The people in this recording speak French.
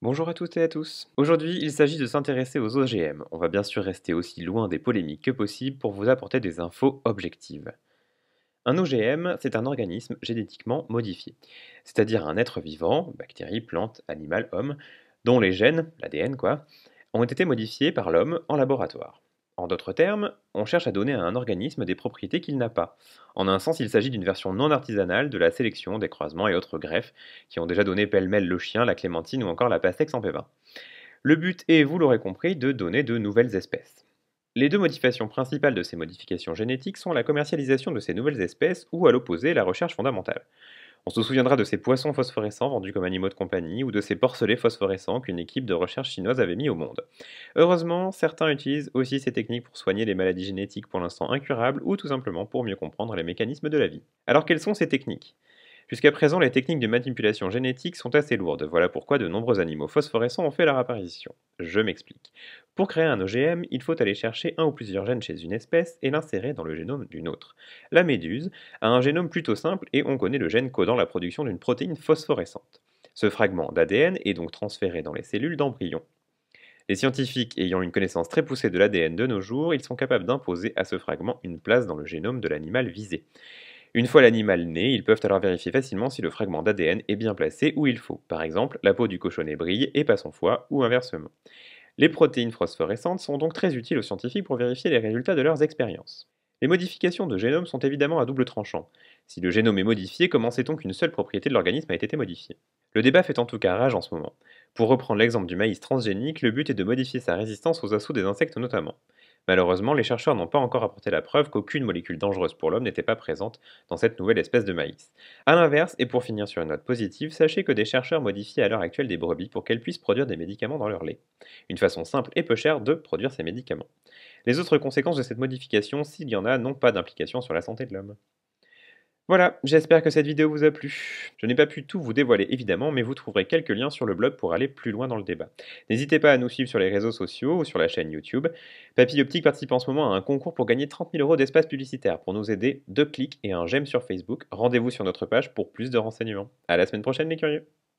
Bonjour à toutes et à tous. Aujourd'hui, il s'agit de s'intéresser aux OGM. On va bien sûr rester aussi loin des polémiques que possible pour vous apporter des infos objectives. Un OGM, c'est un organisme génétiquement modifié, c'est-à-dire un être vivant, bactérie, plante, animal, homme, dont les gènes, l'ADN quoi, ont été modifiés par l'homme en laboratoire. En d'autres termes, on cherche à donner à un organisme des propriétés qu'il n'a pas. En un sens, il s'agit d'une version non artisanale de la sélection, des croisements et autres greffes qui ont déjà donné pêle-mêle le chien, la clémentine ou encore la pastèque sans pépins. Le but est, vous l'aurez compris, de donner de nouvelles espèces. Les deux motivations principales de ces modifications génétiques sont la commercialisation de ces nouvelles espèces ou, à l'opposé, la recherche fondamentale. On se souviendra de ces poissons phosphorescents vendus comme animaux de compagnie ou de ces porcelets phosphorescents qu'une équipe de recherche chinoise avait mis au monde. Heureusement, certains utilisent aussi ces techniques pour soigner les maladies génétiques pour l'instant incurables ou tout simplement pour mieux comprendre les mécanismes de la vie. Alors quelles sont ces techniques? Jusqu'à présent, les techniques de manipulation génétique sont assez lourdes, voilà pourquoi de nombreux animaux phosphorescents ont fait leur apparition. Je m'explique. Pour créer un OGM, il faut aller chercher un ou plusieurs gènes chez une espèce et l'insérer dans le génome d'une autre. La méduse a un génome plutôt simple et on connaît le gène codant la production d'une protéine phosphorescente. Ce fragment d'ADN est donc transféré dans les cellules d'embryons. Les scientifiques ayant une connaissance très poussée de l'ADN de nos jours, ils sont capables d'imposer à ce fragment une place dans le génome de l'animal visé. Une fois l'animal né, ils peuvent alors vérifier facilement si le fragment d'ADN est bien placé où il faut. Par exemple, la peau du cochonnet brille et pas son foie, ou inversement. Les protéines phosphorescentes sont donc très utiles aux scientifiques pour vérifier les résultats de leurs expériences. Les modifications de génome sont évidemment à double tranchant. Si le génome est modifié, comment sait-on qu'une seule propriété de l'organisme a été modifiée? Le débat fait en tout cas rage en ce moment. Pour reprendre l'exemple du maïs transgénique, le but est de modifier sa résistance aux assauts des insectes notamment. Malheureusement, les chercheurs n'ont pas encore apporté la preuve qu'aucune molécule dangereuse pour l'homme n'était pas présente dans cette nouvelle espèce de maïs. A l'inverse, et pour finir sur une note positive, sachez que des chercheurs modifient à l'heure actuelle des brebis pour qu'elles puissent produire des médicaments dans leur lait. Une façon simple et peu chère de produire ces médicaments. Les autres conséquences de cette modification, s'il y en a, n'ont pas d'implication sur la santé de l'homme. Voilà, j'espère que cette vidéo vous a plu. Je n'ai pas pu tout vous dévoiler évidemment, mais vous trouverez quelques liens sur le blog pour aller plus loin dans le débat. N'hésitez pas à nous suivre sur les réseaux sociaux ou sur la chaîne YouTube. Papy Optique participe en ce moment à un concours pour gagner 30 000 € d'espace publicitaire. Pour nous aider, 2 clics et un j'aime sur Facebook. Rendez-vous sur notre page pour plus de renseignements. À la semaine prochaine les curieux.